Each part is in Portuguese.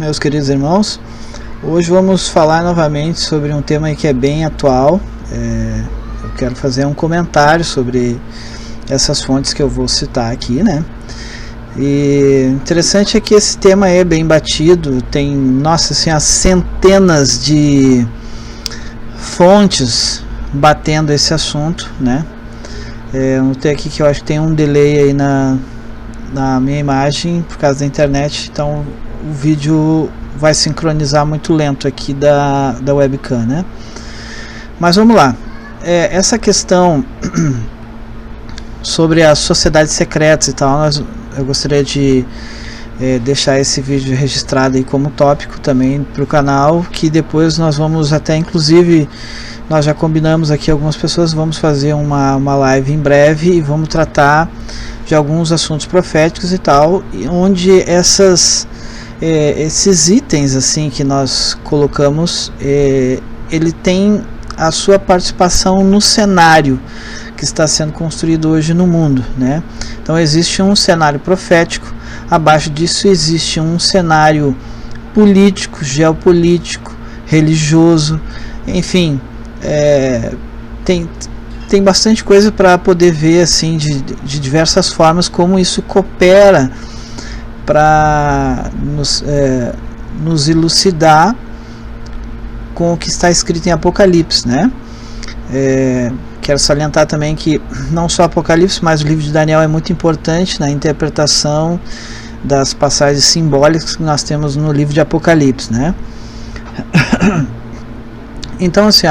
meus queridos irmãos. Hoje vamos falar novamente sobre um tema que é bem atual. Eu quero fazer um comentário sobre essas fontes que eu vou citar aqui, né? E interessante é que esse tema é bem batido, tem, nossa, assim, as centenas de fontes batendo esse assunto, né? Eu notei aqui que eu acho que tem um delay aí na minha imagem por causa da internet, então o vídeo vai sincronizar muito lento aqui da webcam, né? Mas vamos lá. Essa questão sobre as sociedades secretas e tal, eu gostaria de deixar esse vídeo registrado aí como tópico também para o canal, que depois nós vamos até, inclusive, nós já combinamos aqui, algumas pessoas, vamos fazer uma live em breve e vamos tratar de alguns assuntos proféticos e tal, onde esses itens assim que nós colocamos, ele tem a sua participação no cenário que está sendo construído hoje no mundo, né? Então existe um cenário profético, abaixo disso existe um cenário político, geopolítico, religioso, enfim, tem bastante coisa para poder ver assim de diversas formas como isso coopera para nos elucidar com o que está escrito em Apocalipse, né? Quero salientar também que não só Apocalipse, mas o livro de Daniel é muito importante na interpretação das passagens simbólicas que nós temos no livro de Apocalipse, né? Então, assim,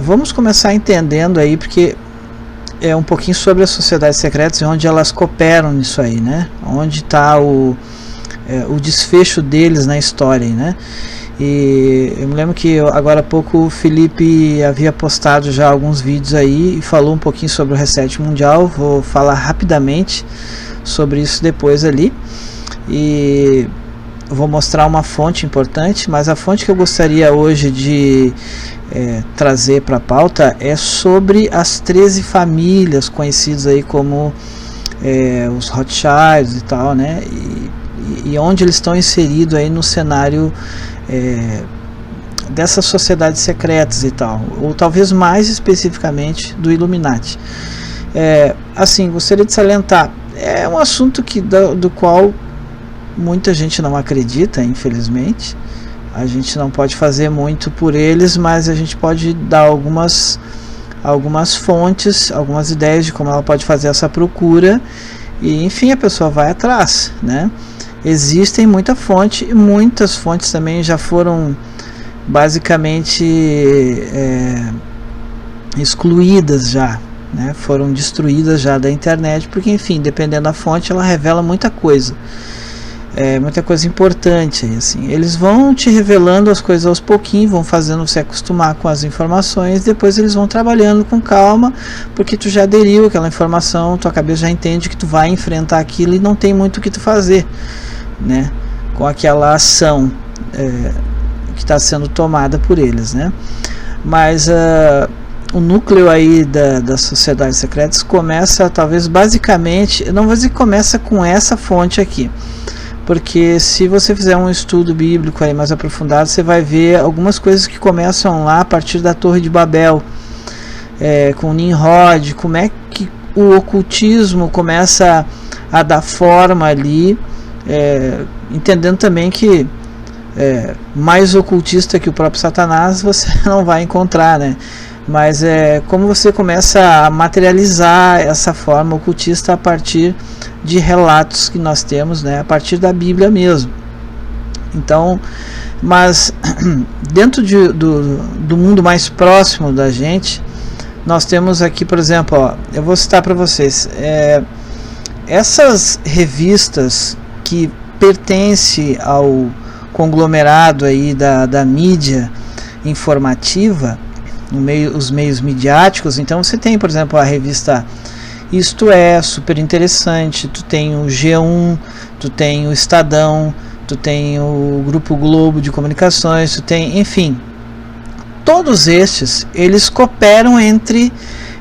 vamos começar entendendo aí, porque é um pouquinho sobre as sociedades secretas e onde elas cooperam nisso aí, né? Onde está o desfecho deles na história, né? E eu me lembro que agora há pouco o Felipe havia postado já alguns vídeos aí e falou um pouquinho sobre o reset mundial. Vou falar rapidamente sobre isso depois ali, e vou mostrar uma fonte importante, mas a fonte que eu gostaria hoje de trazer para a pauta é sobre as 13 famílias conhecidas aí como os Rothschilds e tal, né? E onde eles estão inseridos aí no cenário dessas sociedades secretas e tal, ou talvez mais especificamente do Illuminati. Assim, gostaria de salientar, é um assunto do qual muita gente não acredita, infelizmente. A gente não pode fazer muito por eles, mas a gente pode dar algumas fontes, algumas ideias de como ela pode fazer essa procura, e enfim, a pessoa vai atrás, né? Existem muitas fontes também já foram basicamente excluídas já, né? Foram destruídas já da internet, porque enfim, dependendo da fonte, ela revela muita coisa. Muita coisa importante, assim. Eles vão te revelando as coisas aos pouquinhos, vão fazendo você acostumar com as informações, depois eles vão trabalhando com calma, porque tu já aderiu àquela informação, tua cabeça já entende que tu vai enfrentar aquilo e não tem muito o que tu fazer, né, com aquela ação que está sendo tomada por eles, né? Mas o núcleo aí das sociedades secretas começa, talvez basicamente, eu não vou dizer que começa com essa fonte aqui, porque se você fizer um estudo bíblico aí mais aprofundado, você vai ver algumas coisas que começam lá a partir da Torre de Babel, com Nimrod, como é que o ocultismo começa a dar forma ali, entendendo também que mais ocultista que o próprio Satanás você não vai encontrar, né? Mas como você começa a materializar essa forma ocultista a partir de relatos que nós temos, né, a partir da Bíblia mesmo. Então, mas dentro do mundo mais próximo da gente, nós temos aqui, por exemplo, eu vou citar para vocês, essas revistas que pertencem ao conglomerado aí da mídia informativa, os meios midiáticos. Então você tem, por exemplo, a revista Isto É, super interessante, tu tem o G1, tu tem o Estadão, tu tem o Grupo Globo de Comunicações, tu tem, enfim, todos estes, eles cooperam entre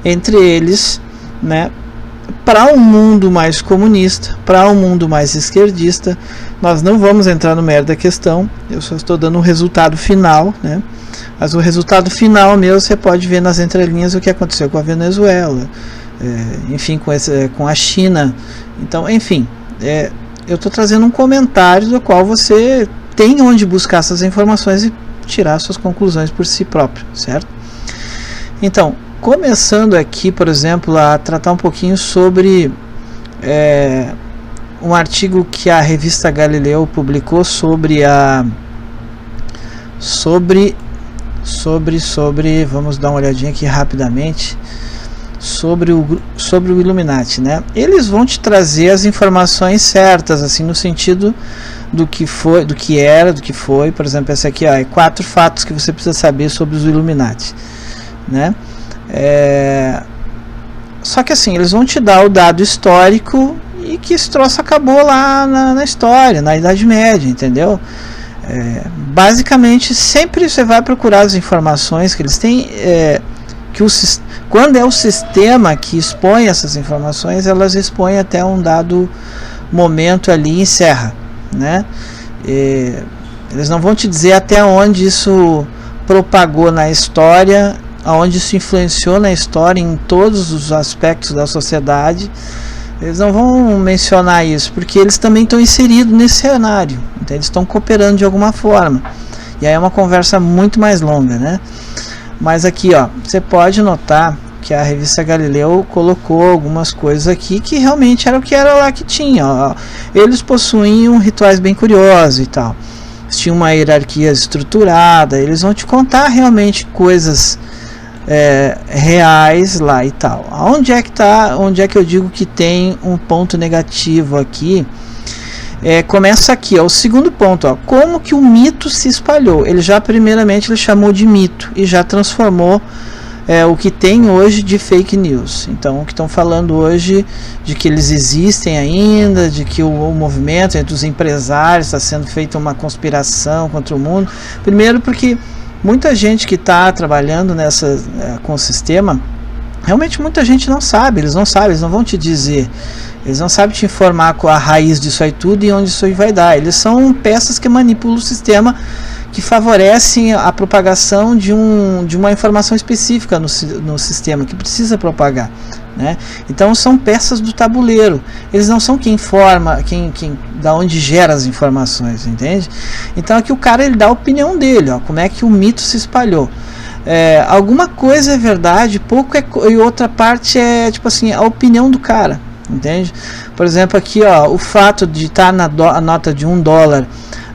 eles, né, para um mundo mais comunista, para um mundo mais esquerdista. Nós não vamos entrar no mérito da questão, eu só estou dando um resultado final, né? Mas o resultado final mesmo você pode ver nas entrelinhas o que aconteceu com a Venezuela, enfim, com a China. Então, enfim, eu estou trazendo um comentário do qual você tem onde buscar essas informações e tirar suas conclusões por si próprio, certo? Então, começando aqui, por exemplo, a tratar um pouquinho sobre um artigo que a revista Galileu publicou sobre vamos dar uma olhadinha aqui rapidamente, sobre o Illuminati, né? Eles vão te trazer as informações certas, assim, no sentido do que foi, do que era, do que foi. Por exemplo, essa aqui, ó, 4 fatos que você precisa saber sobre os Illuminati, né? Só que assim, eles vão te dar o dado histórico e que esse troço acabou lá na história, na Idade Média, entendeu? Basicamente, sempre você vai procurar as informações que eles têm, quando é o sistema que expõe essas informações, elas expõem até um dado momento ali e encerra, né? Eles não vão te dizer até onde isso propagou na história, aonde isso influenciou na história, em todos os aspectos da sociedade. Eles não vão mencionar isso, porque eles também estão inseridos nesse cenário, então eles estão cooperando de alguma forma, e aí é uma conversa muito mais longa, né? Mas aqui, ó, você pode notar que a revista Galileu colocou algumas coisas aqui que realmente era o que era lá que tinha, ó. Eles possuíam rituais bem curiosos e tal, eles tinham uma hierarquia estruturada, eles vão te contar realmente coisas reais lá e tal. Onde é que eu digo que tem um ponto negativo aqui? Começa aqui, ó, o segundo ponto, ó, como que o mito se espalhou. Ele já primeiramente ele chamou de mito e já transformou o que tem hoje de fake news. Então, o que estão falando hoje de que eles existem ainda, de que o movimento entre os empresários está sendo feita uma conspiração contra o mundo. Primeiro porque muita gente que está trabalhando com o sistema, realmente muita gente não sabe, eles não vão te dizer, eles não sabem te informar com a raiz disso aí tudo e onde isso aí vai dar. Eles são peças que manipulam o sistema, que favorecem a propagação de uma informação específica no sistema, que precisa propagar, né? Então são peças do tabuleiro, eles não são quem informa, da onde gera as informações, entende? Então aqui o cara ele dá a opinião dele, ó, como é que o mito se espalhou. Alguma coisa é verdade, pouco e outra parte é tipo assim, a opinião do cara, entende? Por exemplo aqui, ó, o fato de estar a nota de $1,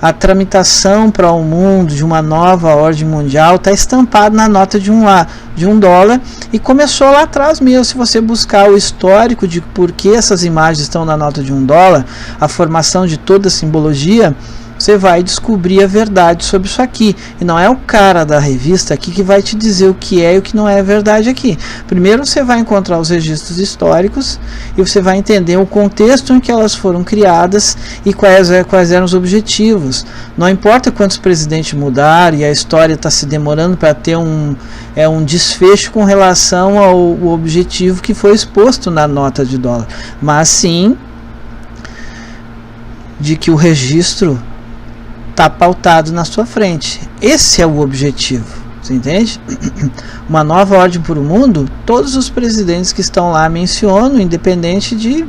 a tramitação para o mundo de uma nova ordem mundial está estampado na nota de $1 e começou lá atrás mesmo. Se você buscar o histórico de por que essas imagens estão na nota de $1, a formação de toda a simbologia, você vai descobrir a verdade sobre isso aqui. E não é o cara da revista aqui que vai te dizer o que é e o que não é verdade aqui. Primeiro você vai encontrar os registros históricos e você vai entender o contexto em que elas foram criadas e quais eram os objetivos. Não importa quantos presidentes mudaram e a história está se demorando para ter um desfecho com relação ao objetivo que foi exposto na nota de $1, mas sim de que o registro está pautado na sua frente. Esse é o objetivo, você entende? Uma nova ordem para o mundo, todos os presidentes que estão lá mencionam, independente de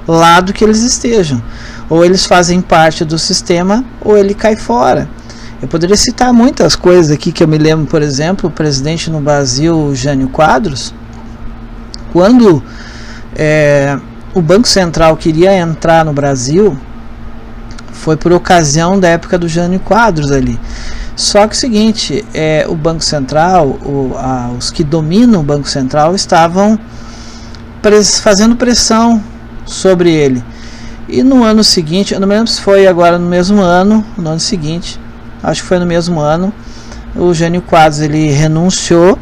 lado que eles estejam, ou eles fazem parte do sistema ou ele cai fora. Eu poderia citar muitas coisas aqui que eu me lembro, por exemplo, o presidente no Brasil, Jânio Quadros, quando o Banco Central queria entrar no Brasil, foi por ocasião da época do Jânio Quadros ali. Só que o seguinte, o Banco Central, os que dominam o Banco Central estavam fazendo pressão sobre ele. E no ano seguinte, eu não me lembro se foi agora no mesmo ano, no ano seguinte, acho que foi no mesmo ano, o Jânio Quadros ele renunciou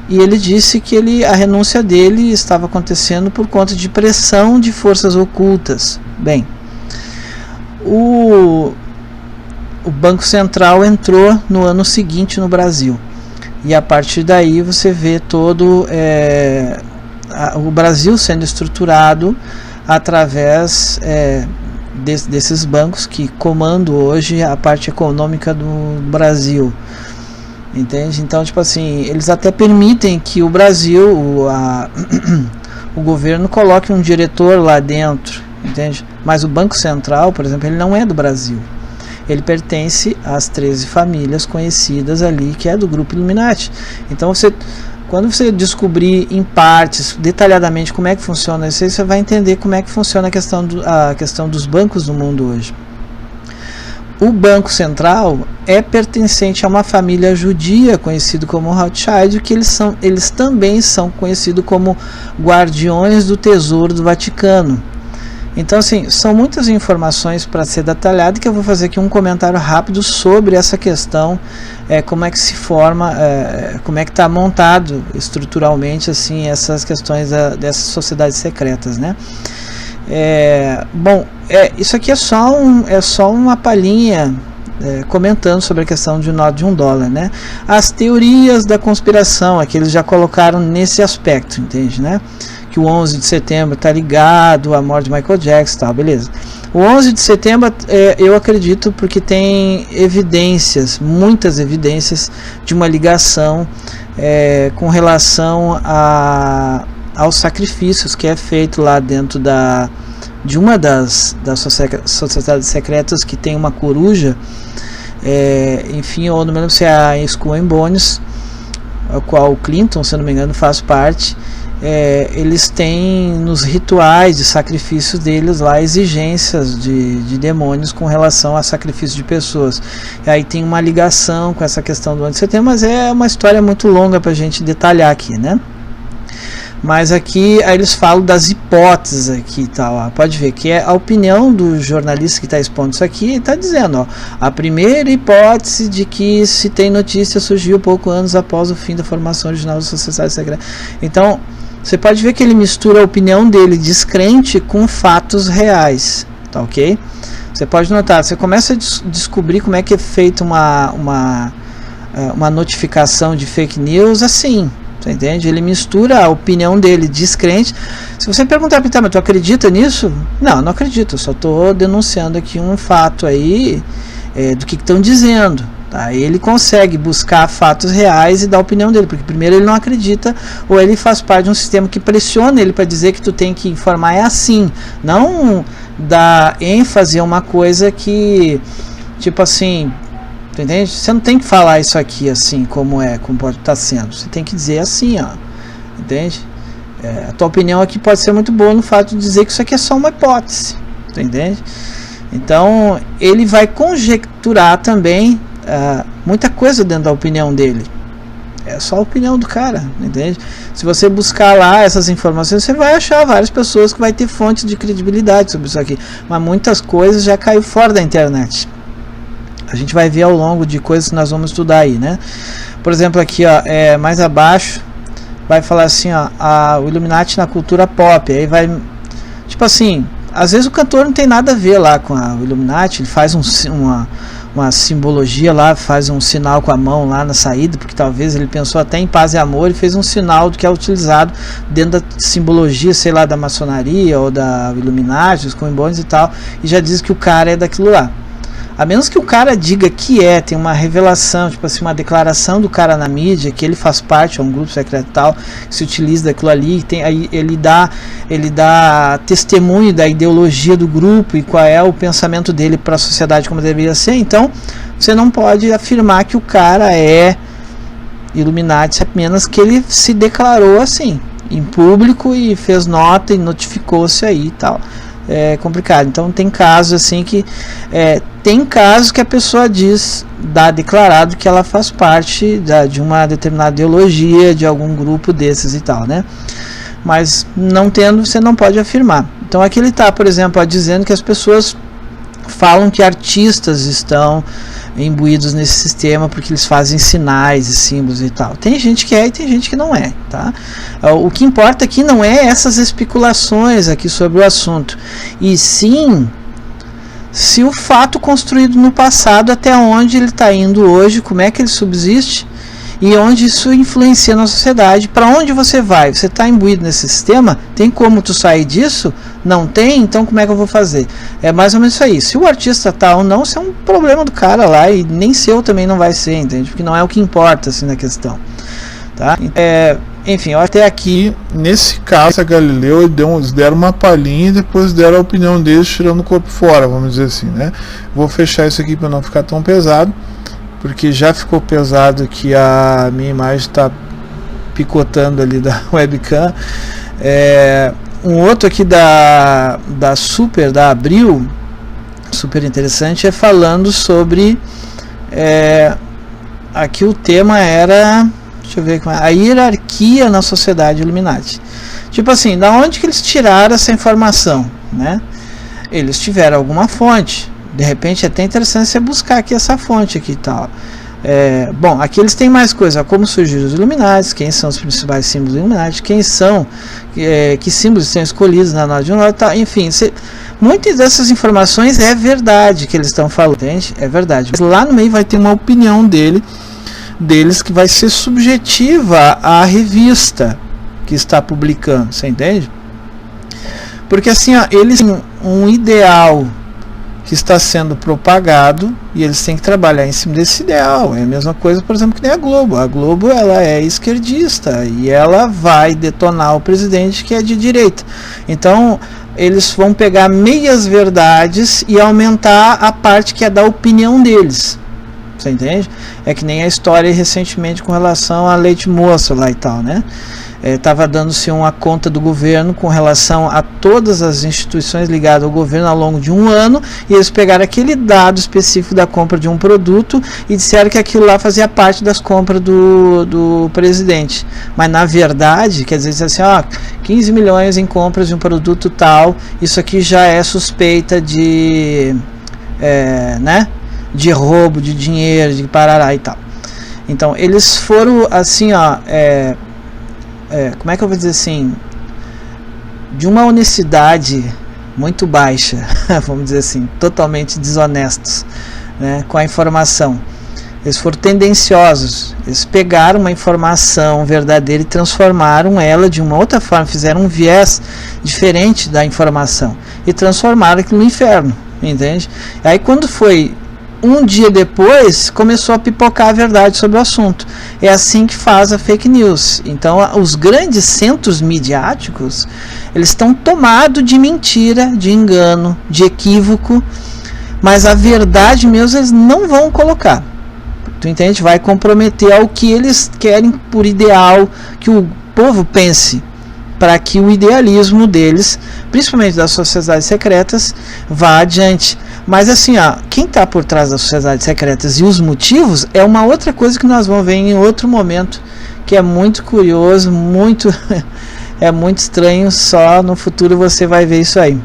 e ele disse que a renúncia dele estava acontecendo por conta de pressão de forças ocultas. Bem, o Banco Central entrou no ano seguinte no Brasil e a partir daí você vê todo o Brasil sendo estruturado através desses bancos que comandam hoje a parte econômica do Brasil, entende? Então, tipo assim, eles até permitem que o Brasil, o governo coloque um diretor lá dentro, entende? Mas o Banco Central, por exemplo, ele não é do Brasil. Ele pertence às 13 famílias conhecidas ali, que é do Grupo Illuminati. Então, quando você descobrir em partes, detalhadamente, como é que funciona isso, você vai entender como é que funciona a questão dos bancos no mundo hoje. O Banco Central é pertencente a uma família judia, conhecido como Rothschild, que eles também são conhecidos como guardiões do tesouro do Vaticano. Então, assim, são muitas informações para ser detalhado, que eu vou fazer aqui um comentário rápido sobre essa questão, como é que se forma, como é que está montado estruturalmente, assim, essas questões dessas sociedades secretas, né? Isso aqui é só uma palhinha comentando sobre a questão de nota de $1, né? As teorias da conspiração, aqui eles já colocaram nesse aspecto, entende, né? Que o 11 de setembro está ligado à morte de Michael Jackson, tal, beleza. O 11 de setembro eu acredito porque tem evidências, muitas evidências de uma ligação com relação aos sacrifícios que é feito lá dentro de uma das sociedades secretas, que tem uma coruja, enfim, eu não me lembro se é a Skull and Bones, a qual o Clinton, se não me engano, faz parte. Eles têm nos rituais de sacrifício deles lá exigências de demônios com relação a sacrifício de pessoas. E aí tem uma ligação com essa questão do 11 de setembro, mas é uma história muito longa para a gente detalhar aqui, né? Mas aqui aí eles falam das hipóteses aqui e tal, ó. Pode ver que é a opinião do jornalista que está expondo isso aqui, está dizendo, ó, a primeira hipótese de que se tem notícia surgiu pouco anos após o fim da formação original da sociedade secreta. Então, você pode ver que ele mistura a opinião dele descrente com fatos reais, tá ok? Você pode notar, você começa a descobrir como é que é feita uma notificação de fake news assim, você entende? Ele mistura a opinião dele descrente. Se você perguntar para ele, mas tu acredita nisso? Não, não acredito, eu só estou denunciando aqui um fato aí do que estão dizendo. Tá? Ele consegue buscar fatos reais e dar a opinião dele, porque primeiro ele não acredita, ou ele faz parte de um sistema que pressiona ele para dizer que tu tem que informar assim, não dar ênfase a uma coisa que, tipo assim, tu entende? Você não tem que falar isso aqui assim, como pode estar sendo, você tem que dizer assim, ó, entende? A tua opinião aqui pode ser muito boa no fato de dizer que isso aqui é só uma hipótese, tu entende? Então ele vai conjecturar também muita coisa dentro da opinião dele. É só a opinião do cara, entende? Se você buscar lá essas informações, você vai achar várias pessoas que vai ter fontes de credibilidade sobre isso aqui, mas muitas coisas já caiu fora da internet. A gente vai ver ao longo de coisas que nós vamos estudar aí, né? Por exemplo, aqui, ó, mais abaixo vai falar assim, ó, o Illuminati na cultura pop. Aí vai, tipo assim, às vezes o cantor não tem nada a ver lá com o Illuminati, ele faz uma simbologia lá, faz um sinal com a mão lá na saída, porque talvez ele pensou até em paz e amor e fez um sinal do que é utilizado dentro da simbologia, sei lá, da maçonaria ou da Illuminati, os Coimbones e tal, e já diz que o cara é daquilo lá. A menos que o cara diga que tem uma revelação, tipo assim, uma declaração do cara na mídia, que ele faz parte, é um grupo secreto tal, que se utiliza daquilo ali, aí ele dá testemunho da ideologia do grupo e qual é o pensamento dele para a sociedade como deveria ser. Então, você não pode afirmar que o cara é Illuminati, a menos que ele se declarou assim, em público e fez nota e notificou-se aí e tal. É complicado. Então tem casos assim que tem casos que a pessoa dá declarado que ela faz parte de uma determinada ideologia, de algum grupo desses e tal, né? Mas não tendo, você não pode afirmar. Então aqui ele está, por exemplo, dizendo que as pessoas falam que artistas estão imbuídos nesse sistema porque eles fazem sinais e símbolos e tal. Tem gente que e tem gente que não é, tá? O que importa aqui não é essas especulações aqui sobre o assunto, e sim se o fato construído no passado até onde ele está indo hoje, como é que ele subsiste e onde isso influencia na sociedade. Para onde você vai? Você está imbuído nesse sistema? Tem como tu sair disso? Não tem? Então como é que eu vou fazer? É mais ou menos isso aí. Se o artista tá ou não, isso é um problema do cara lá, e nem seu também não vai ser, entende? Porque não é o que importa assim na questão, tá? Enfim, até aqui. Nesse caso, a Galileu, eles deram uma palhinha e depois deram a opinião deles, tirando o corpo fora, vamos dizer assim, né? Vou fechar isso aqui para não ficar tão pesado, porque já ficou pesado que a minha imagem está picotando ali da webcam. Um outro aqui da Abril, super interessante, é falando sobre aqui o tema era, deixa eu ver, a hierarquia na sociedade Illuminati. Tipo assim, da onde que eles tiraram essa informação, né? Eles tiveram alguma fonte. De repente é até interessante você buscar aqui essa fonte aqui e tal. Bom, aqui eles têm mais coisa, como surgiram os Illuminati, quem são os principais símbolos do Illuminati, quem são, que símbolos são escolhidos na Nova de Norte, tá? Enfim, muitas dessas informações é verdade que eles estão falando, entende? É verdade. Mas lá no meio vai ter uma opinião deles que vai ser subjetiva à revista que está publicando, você entende? Porque assim, ó, eles têm um ideal que está sendo propagado e eles têm que trabalhar em cima desse ideal. É a mesma coisa, por exemplo, que nem a Globo. A Globo, ela é esquerdista e ela vai detonar o presidente que é de direita. Então eles vão pegar meias verdades e aumentar a parte que é da opinião deles. Você entende? É que nem a história recentemente com relação à leite moça lá e tal, né? Estava dando-se uma conta do governo com relação a todas as instituições ligadas ao governo ao longo de um ano, e eles pegaram aquele dado específico da compra de um produto e disseram que aquilo lá fazia parte das compras do presidente. Mas na verdade, quer dizer assim, 15 milhões em compras de um produto tal, isso aqui já é suspeita de de roubo de dinheiro, de parará e tal. Então eles foram assim, como é que eu vou dizer assim, de uma honestidade muito baixa, vamos dizer assim, totalmente desonestos, né, com a informação. Eles foram tendenciosos, eles pegaram uma informação verdadeira e transformaram ela de uma outra forma, fizeram um viés diferente da informação e transformaram aquilo no inferno, entende? Aí quando foi um dia depois, começou a pipocar a verdade sobre o assunto. É assim que faz a fake news. Então, os grandes centros midiáticos, eles estão tomados de mentira, de engano, de equívoco, mas a verdade mesmo eles não vão colocar. Tu entende? Vai comprometer ao que eles querem por ideal que o povo pense, para que o idealismo deles, principalmente das sociedades secretas, vá adiante. Mas assim, quem está por trás das sociedades secretas e os motivos é uma outra coisa que nós vamos ver em outro momento, que é muito curioso, é muito estranho, só no futuro você vai ver isso aí.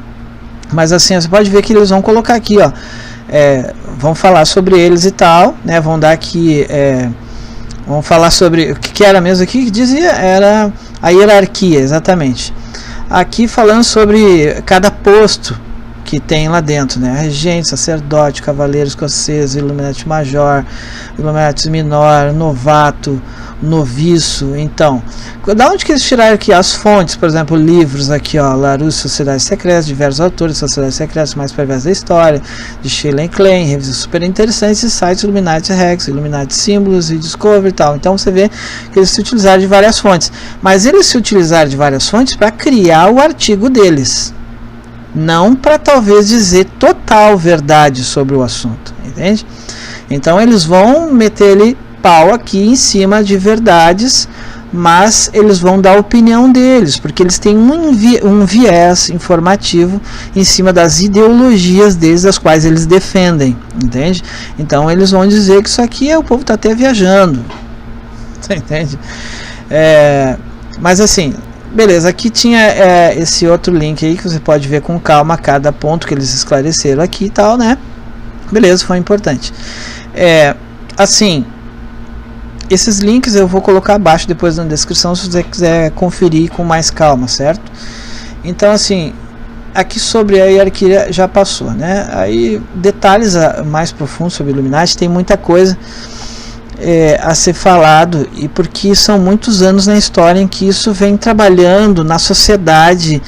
Mas assim, você pode ver que eles vão colocar aqui, vão falar sobre eles e tal, né? Vão dar aqui, vão falar sobre o que era mesmo aqui, que dizia, era a hierarquia, exatamente. Aqui falando sobre cada posto que tem lá dentro, né? Regente, sacerdote, cavaleiro escocês, Illuminati Major, Illuminati Minor, novato, noviço. Então, da onde que eles tiraram aqui as fontes? Por exemplo, livros aqui, Larousse, Sociedades Secretas, diversos autores, Sociedades Secretas mais perversas da história, de Shelley Klein, revistas super interessantes, e sites Illuminati Rex, Illuminati Símbolos e Discovery e tal. Então você vê que eles se utilizaram de várias fontes, mas eles se utilizaram de várias fontes para criar o artigo deles, não para talvez dizer total verdade sobre o assunto, entende? Então eles vão meter pau aqui em cima de verdades, mas eles vão dar a opinião deles, porque eles têm um viés informativo em cima das ideologias deles, das quais eles defendem, entende? Então eles vão dizer que isso aqui o povo está até viajando, você entende? Mas assim, beleza, aqui tinha esse outro link aí que você pode ver com calma cada ponto que eles esclareceram aqui e tal, né? Beleza, foi importante. Assim, esses links eu vou colocar abaixo depois na descrição se você quiser conferir com mais calma, certo? Então assim, aqui sobre a hierarquia já passou, né? Aí detalhes mais profundos sobre Illuminati, tem muita coisa. a ser falado, e porque são muitos anos na história em que isso vem trabalhando na sociedade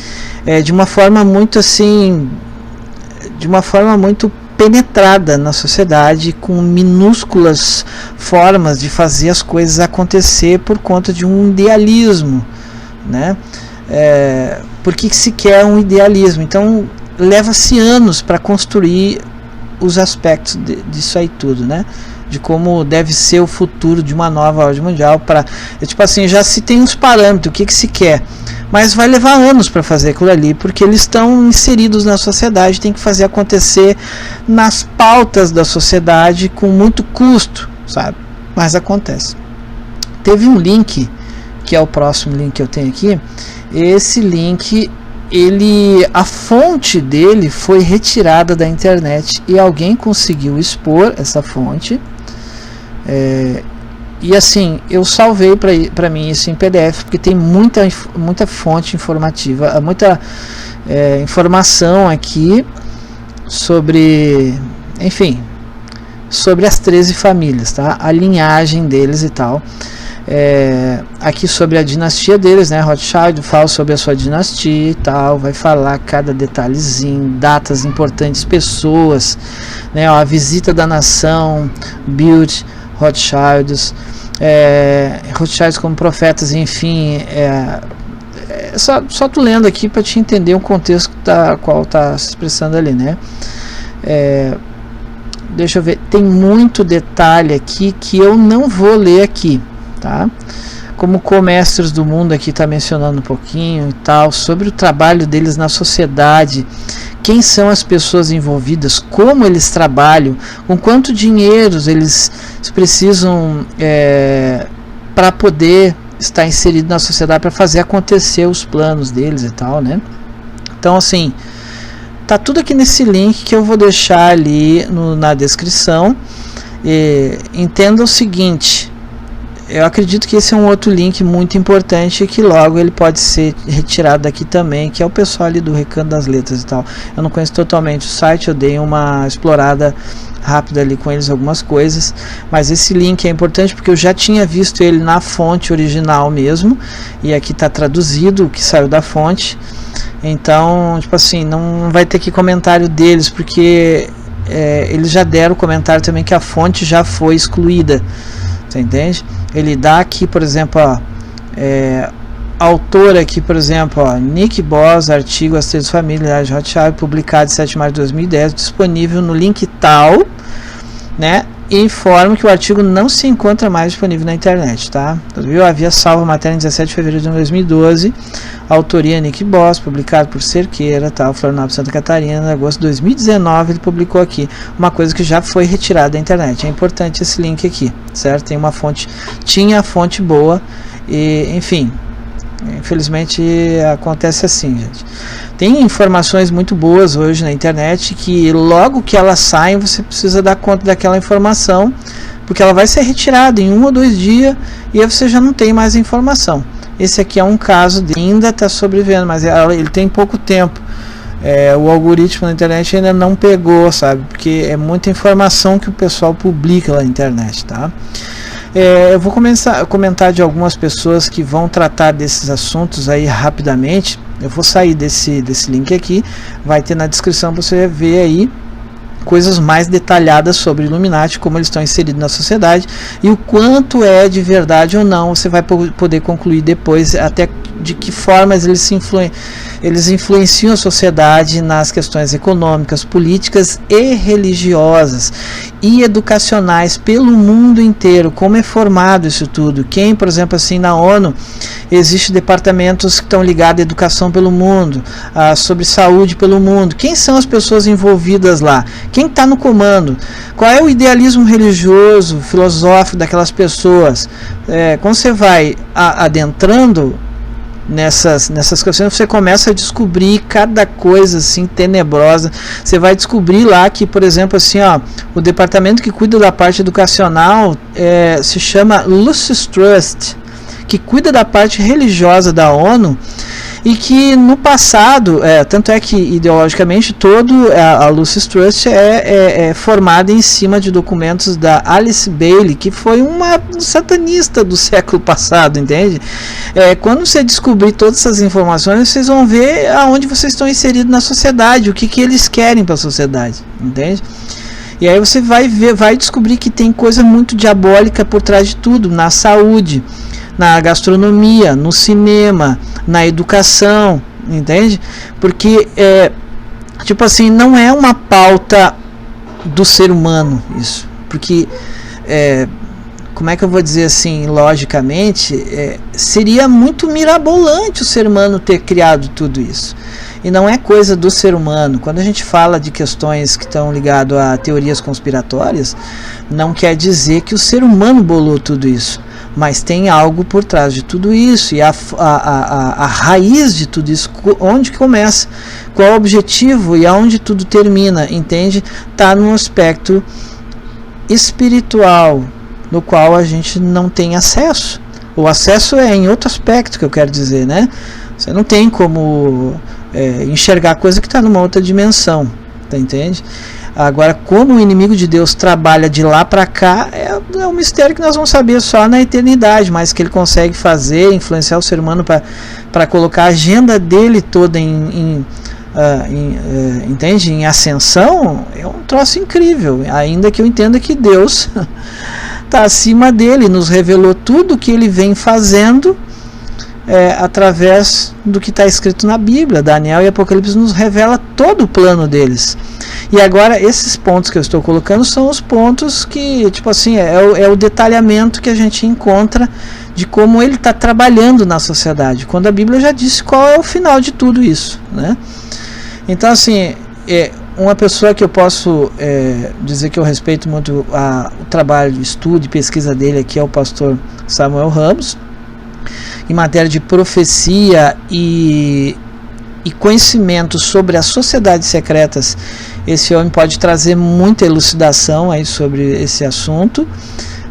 de uma forma muito assim, de uma forma muito penetrada na sociedade, com minúsculas formas de fazer as coisas acontecer por conta de um idealismo, né? Por que se quer um idealismo? Então leva-se anos para construir os aspectos disso aí tudo, né? De como deve ser o futuro de uma nova ordem mundial. Tipo assim, já se tem uns parâmetros, o que se quer, mas vai levar anos para fazer aquilo ali, porque eles estão inseridos na sociedade, tem que fazer acontecer nas pautas da sociedade com muito custo, sabe? Mas acontece. Teve um link, que é o próximo link que eu tenho aqui. Esse link, a fonte dele foi retirada da internet e alguém conseguiu expor essa fonte. E assim, eu salvei para mim isso em PDF, porque tem muita fonte informativa, muita informação aqui sobre, enfim, sobre as 13 famílias, tá? A linhagem deles e tal. Aqui sobre a dinastia deles, né? Rothschild fala sobre a sua dinastia e tal, vai falar cada detalhezinho, datas importantes, pessoas, né? A visita da nação, Bild, Rothschilds, Rothschilds como profetas, enfim, só tu lendo aqui para te entender o contexto da qual está se expressando ali, né? Deixa eu ver, tem muito detalhe aqui que eu não vou ler aqui, tá? Como Comestres do Mundo aqui está mencionando um pouquinho e tal, sobre o trabalho deles na sociedade, quem são as pessoas envolvidas, como eles trabalham, com quanto dinheiro eles precisam para poder estar inserido na sociedade, para fazer acontecer os planos deles e tal, né? Então assim, tá tudo aqui nesse link que eu vou deixar ali na descrição. Entenda o seguinte, eu acredito que esse é um outro link muito importante, que logo ele pode ser retirado daqui também, que é o pessoal ali do Recanto das Letras e tal. Eu não conheço totalmente o site, eu dei uma explorada rápida ali com eles, algumas coisas, mas esse link é importante porque eu já tinha visto ele na fonte original mesmo, e aqui está traduzido o que saiu da fonte. Então, tipo assim, não vai ter aqui comentário deles, porque eles já deram o comentário também que a fonte já foi excluída. Você entende? Ele dá aqui, por exemplo, autor aqui, por exemplo, Nick Boss, artigo As 13 Famílias de Rothschild, publicado em 7 de março de 2010, disponível no link tal, né? E informa que o artigo não se encontra mais disponível na internet, tá? Viu? Havia salvo a matéria em 17 de fevereiro de 2012, autoria Nick Boss, publicado por Cerqueira, tal, Florianópolis, Santa Catarina, em agosto de 2019, ele publicou aqui uma coisa que já foi retirada da internet. É importante esse link aqui, certo? Tem uma fonte, tinha a fonte boa, e enfim, infelizmente acontece assim, gente. Tem informações muito boas hoje na internet que logo que elas saem você precisa dar conta daquela informação, porque ela vai ser retirada em 1 ou 2 dias e aí você já não tem mais informação. Esse aqui é um caso de ainda está sobrevivendo, mas ele tem pouco tempo. O algoritmo na internet ainda não pegou, sabe? Porque é muita informação que o pessoal publica lá na internet, tá? Eu vou começar a comentar de algumas pessoas que vão tratar desses assuntos aí rapidamente. Eu vou sair desse link aqui, vai ter na descrição para você ver aí coisas mais detalhadas sobre Illuminati, como eles estão inseridos na sociedade e o quanto é de verdade ou não. Você vai poder concluir depois até de que formas eles influenciam a sociedade nas questões econômicas, políticas e religiosas e educacionais pelo mundo inteiro. Como é formado isso tudo? Quem, por exemplo, assim na ONU existem departamentos que estão ligados à educação pelo mundo, sobre saúde pelo mundo. Quem são as pessoas envolvidas lá? Quem está no comando? Qual é o idealismo religioso, filosófico daquelas pessoas? Quando você vai adentrando nessas questões, você começa a descobrir cada coisa assim tenebrosa. Você vai descobrir lá que, por exemplo, assim, o departamento que cuida da parte educacional se chama Lucis Trust, que cuida da parte religiosa da ONU. e que no passado, tanto é que ideologicamente todo a Lucis Trust é formada em cima de documentos da Alice Bailey, que foi uma satanista do século passado, entende? Quando você descobrir todas essas informações, vocês vão ver aonde vocês estão inseridos na sociedade, o que eles querem para a sociedade, entende? E aí você vai descobrir que tem coisa muito diabólica por trás de tudo, na saúde, na gastronomia, no cinema, na educação, entende? Porque, tipo assim, não é uma pauta do ser humano isso, porque, como é que eu vou dizer assim, logicamente, seria muito mirabolante o ser humano ter criado tudo isso. E não é coisa do ser humano. Quando a gente fala de questões que estão ligadas a teorias conspiratórias, não quer dizer que o ser humano bolou tudo isso, mas tem algo por trás de tudo isso, e a raiz de tudo isso, onde começa, qual é o objetivo e aonde tudo termina, entende? Está num aspecto espiritual, no qual a gente não tem acesso. O acesso é em outro aspecto, que eu quero dizer, né? Você não tem como enxergar coisa que está numa outra dimensão, tá, entende? Agora, como o inimigo de Deus trabalha de lá para cá, é um mistério que nós vamos saber só na eternidade, mas que ele consegue fazer, influenciar o ser humano para colocar a agenda dele toda entende? Em ascensão, é um troço incrível, ainda que eu entenda que Deus está acima dele, nos revelou tudo o que ele vem fazendo, através do que está escrito na Bíblia. Daniel e Apocalipse nos revela todo o plano deles. E agora esses pontos que eu estou colocando são os pontos que, tipo assim, é o detalhamento que a gente encontra de como ele está trabalhando na sociedade, quando a Bíblia já disse qual é o final de tudo isso, né? Então, assim, uma pessoa que eu posso dizer que eu respeito muito o trabalho de estudo e pesquisa dele aqui é o pastor Samuel Ramos, em matéria de profecia e conhecimento sobre as sociedades secretas. Esse homem pode trazer muita elucidação aí sobre esse assunto,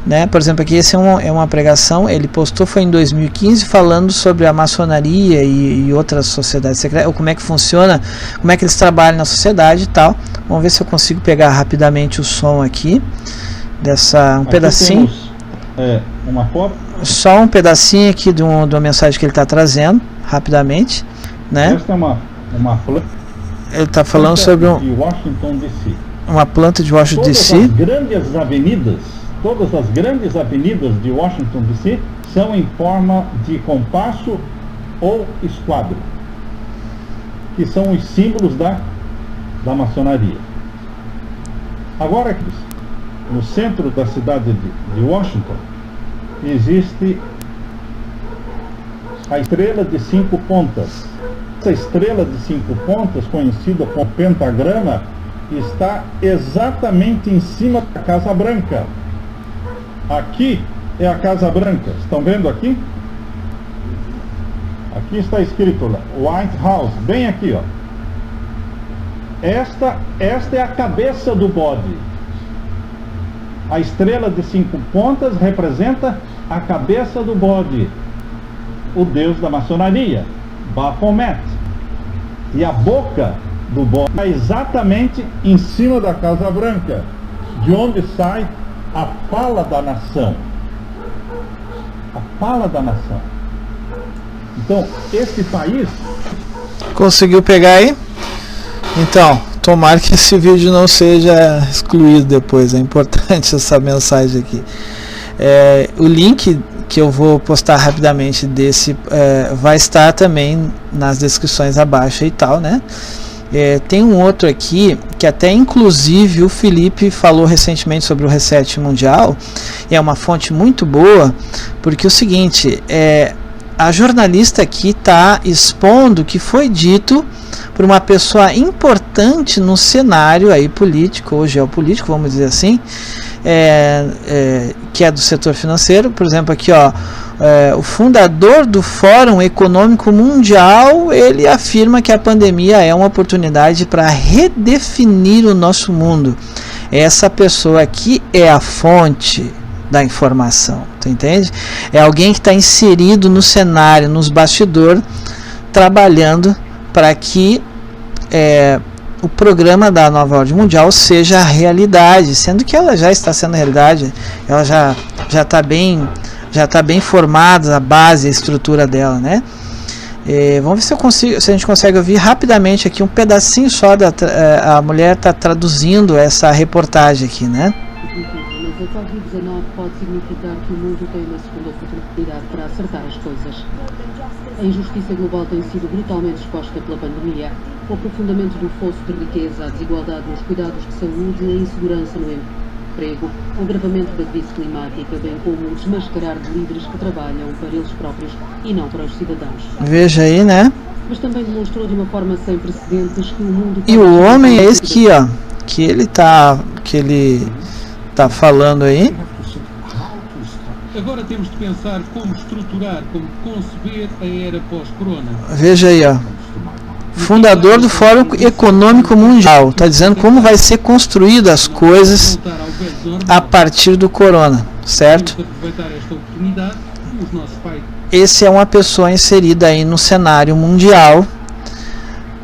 né? Por exemplo, aqui esse é uma pregação, ele postou, foi em 2015, falando sobre a maçonaria e outras sociedades secretas, ou como é que funciona, como é que eles trabalham na sociedade e tal. Vamos ver se eu consigo pegar rapidamente o som aqui, um pedacinho. Uma foto? Só um pedacinho aqui de uma mensagem que ele está trazendo, rapidamente, né? Esta é uma planta. Ele está falando sobre de Washington DC. Uma planta de Washington DC. Todas as grandes avenidas de Washington DC são em forma de compasso ou esquadro, que são os símbolos da maçonaria. Agora, Cris, no centro da cidade de Washington existe a estrela de 5 pontas. Essa estrela de 5 pontas, conhecida como pentagrama, está exatamente em cima da Casa Branca. Aqui é a Casa Branca. Estão vendo aqui? Aqui está escrito lá, White House, bem aqui, ó. Esta é a cabeça do bode. A estrela de 5 pontas representa a cabeça do bode, o deus da maçonaria, Baphomet. E a boca do bode está exatamente em cima da Casa Branca, de onde sai a fala da nação. A fala da nação. Então, esse país... Conseguiu pegar aí? Então, tomara que esse vídeo não seja excluído depois. É importante essa mensagem aqui. O link que eu vou postar rapidamente desse vai estar também nas descrições abaixo e tal, né? Tem um outro aqui que até inclusive o Felipe falou recentemente sobre o Reset Mundial, e é uma fonte muito boa, porque é o seguinte, a jornalista aqui está expondo o que foi dito por uma pessoa importante no cenário aí político ou geopolítico, vamos dizer assim, que é do setor financeiro. Por exemplo, aqui, ó, o fundador do Fórum Econômico Mundial, ele afirma que a pandemia é uma oportunidade para redefinir o nosso mundo. Essa pessoa aqui é a fonte da informação, tu entende? É alguém que está inserido no cenário, nos bastidores trabalhando para que o programa da nova ordem mundial seja a realidade, sendo que ela já está sendo realidade, ela já está bem formada, a base, a estrutura dela, né? Vamos ver se a gente consegue ouvir rapidamente aqui um pedacinho só a mulher está traduzindo essa reportagem aqui, né? Mas a Covid-19 pode significar que o mundo tem uma segunda oportunidade para acertar as coisas. A injustiça global tem sido brutalmente exposta pela pandemia, o aprofundamento do fosso de riqueza, a desigualdade nos cuidados de saúde e a insegurança no emprego, o agravamento da crise climática, bem como o desmascarar de líderes que trabalham para eles próprios e não para os cidadãos. Veja aí, né? Mas também demonstrou de uma forma sem precedentes que o mundo... E o homem é esse aqui, ó, que ele tá falando aí. Agora temos de pensar como estruturar, como conceber a era pós-corona. Veja aí, ó. Fundador do Fórum Econômico Mundial. Está dizendo como vai ser construído as coisas a partir do corona, certo? Esse é uma pessoa inserida aí no cenário mundial,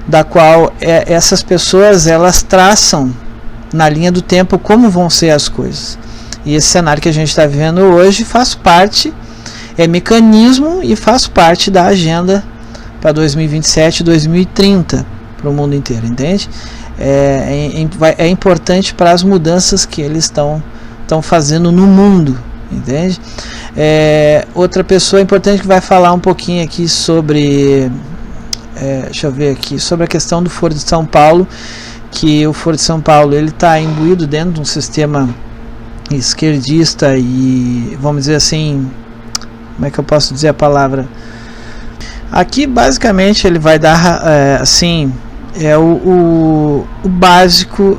da qual essas pessoas elas traçam na linha do tempo como vão ser as coisas. E esse cenário que a gente está vivendo hoje faz parte, é mecanismo e faz parte da agenda para 2027 e 2030 para o mundo inteiro, entende? É importante para as mudanças que eles estão fazendo no mundo, entende? Outra pessoa importante que vai falar um pouquinho aqui sobre, deixa eu ver aqui, sobre a questão do Foro de São Paulo, que o Foro de São Paulo ele está imbuído dentro de um sistema esquerdista e, vamos dizer assim, como é que eu posso dizer a palavra? Aqui basicamente ele vai dar o básico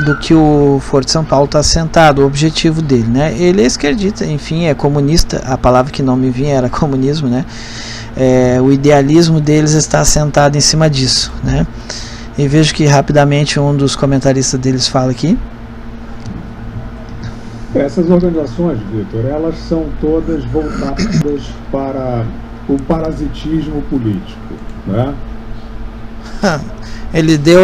do que o Foro de São Paulo está assentado, o objetivo dele, né? Ele é esquerdista, enfim, é comunista, a palavra que não me vinha era comunismo, né? O idealismo deles está assentado em cima disso, né? E vejo que rapidamente um dos comentaristas deles fala aqui. Essas organizações, Vitor, elas são todas voltadas para o parasitismo político, né? Ele deu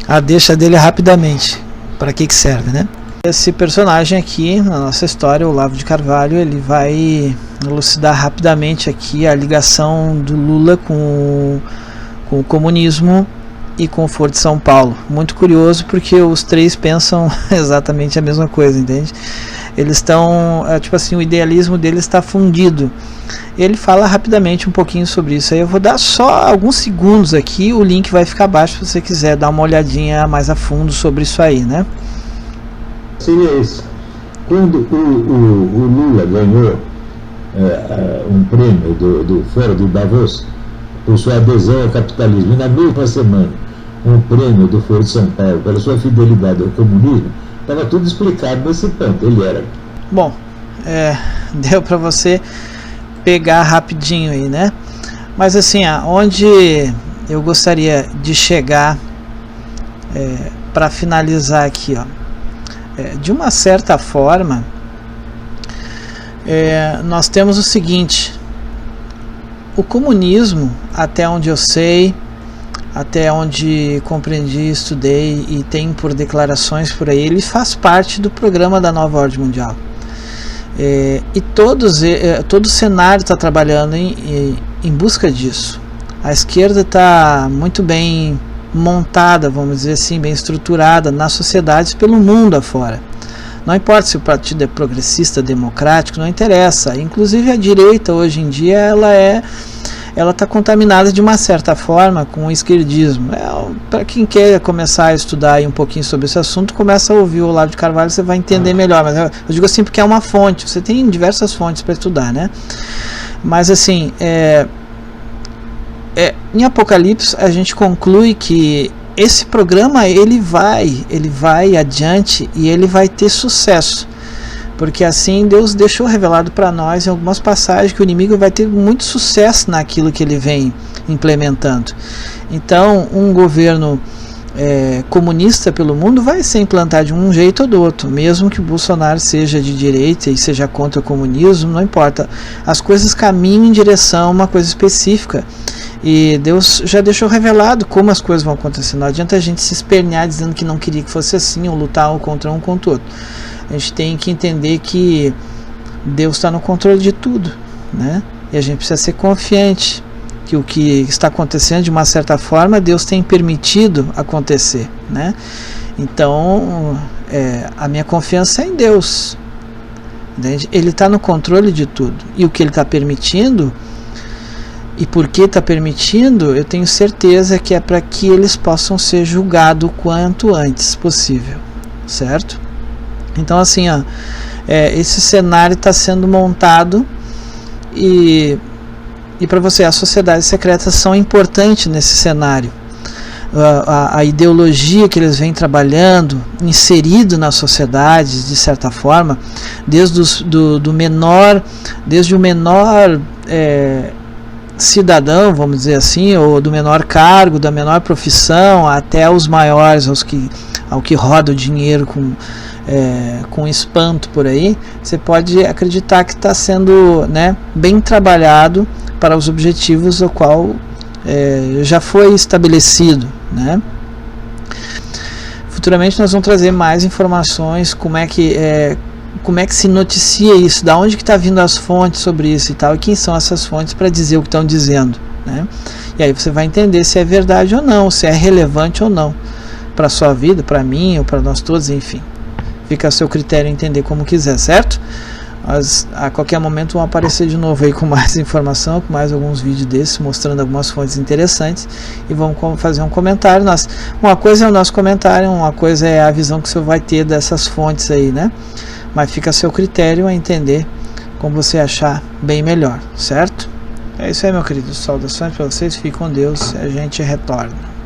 a deixa dele rapidamente. Para que serve, né? Esse personagem aqui na nossa história, o Olavo de Carvalho, ele vai elucidar rapidamente aqui a ligação do Lula com o comunismo e com o Foro de São Paulo. Muito curioso porque os três pensam exatamente a mesma coisa, entende? Eles estão, tipo assim, o idealismo deles está fundido. Ele fala rapidamente um pouquinho sobre isso. Aí eu vou dar só alguns segundos aqui, o link vai ficar abaixo se você quiser dar uma olhadinha mais a fundo sobre isso aí, né? Seria isso. Quando o Lula ganhou um prêmio do Fórum de Davos por sua adesão ao capitalismo, e na mesma semana um prêmio do Foro de São Paulo pela sua fidelidade ao comunismo, estava tudo explicado nesse ponto. Ele era. Bom, deu para você pegar rapidinho aí, né? Mas assim, onde eu gostaria de chegar para finalizar aqui, ó, de uma certa forma, nós temos o seguinte: o comunismo, até onde eu sei, até onde compreendi, estudei e tem por declarações por aí, ele faz parte do programa da nova ordem mundial. E todo o cenário está trabalhando em busca disso. A esquerda está muito bem montada, vamos dizer assim, bem estruturada nas sociedades pelo mundo afora. Não importa se o partido é progressista, democrático, não interessa. Inclusive a direita hoje em dia ela está contaminada de uma certa forma com o esquerdismo. Para quem quer começar a estudar aí um pouquinho sobre esse assunto, começa a ouvir o Olavo de Carvalho, você vai entender melhor. Mas eu digo assim porque é uma fonte, você tem diversas fontes para estudar, né? Mas assim, em Apocalipse a gente conclui que esse programa ele vai adiante e ele vai ter sucesso. Porque assim Deus deixou revelado para nós em algumas passagens que o inimigo vai ter muito sucesso naquilo que ele vem implementando. Então um governo comunista pelo mundo vai ser implantado de um jeito ou do outro, mesmo que o Bolsonaro seja de direita e seja contra o comunismo, não importa. As coisas caminham em direção a uma coisa específica E Deus já deixou revelado como as coisas vão acontecer. Não adianta a gente se espernear dizendo que não queria que fosse assim, ou lutar um contra o outro. A gente tem que entender que Deus está no controle de tudo, né? E a gente precisa ser confiante que o que está acontecendo, de uma certa forma, Deus tem permitido acontecer, né? Então, a minha confiança é em Deus. Entende? Ele está no controle de tudo. E o que Ele está permitindo, e por que está permitindo, eu tenho certeza que é para que eles possam ser julgados o quanto antes possível, certo? Então, assim, ó, esse cenário está sendo montado e para você, as sociedades secretas são importantes nesse cenário. A ideologia que eles vêm trabalhando, inserido nas sociedades, de certa forma, desde o menor cidadão, vamos dizer assim, ou do menor cargo, da menor profissão, até os maiores, ao que roda o dinheiro com espanto por aí, você pode acreditar que está sendo, né, bem trabalhado para os objetivos o qual já foi estabelecido, né? Futuramente nós vamos trazer mais informações, como é que se noticia isso, da onde que está vindo as fontes sobre isso e tal, e quem são essas fontes para dizer o que estão dizendo, né? E aí você vai entender se é verdade ou não, se é relevante ou não para a sua vida, para mim ou para nós todos, enfim. Fica a seu critério entender como quiser, certo? Mas a qualquer momento vão aparecer de novo aí com mais informação, com mais alguns vídeos desses, mostrando algumas fontes interessantes, e vamos fazer um comentário. Uma coisa é o nosso comentário, uma coisa é a visão que o senhor vai ter dessas fontes aí, né? Mas fica a seu critério a entender como você achar bem melhor, certo? É isso aí, meu querido. Saudações para vocês, fiquem com Deus, a gente retorna.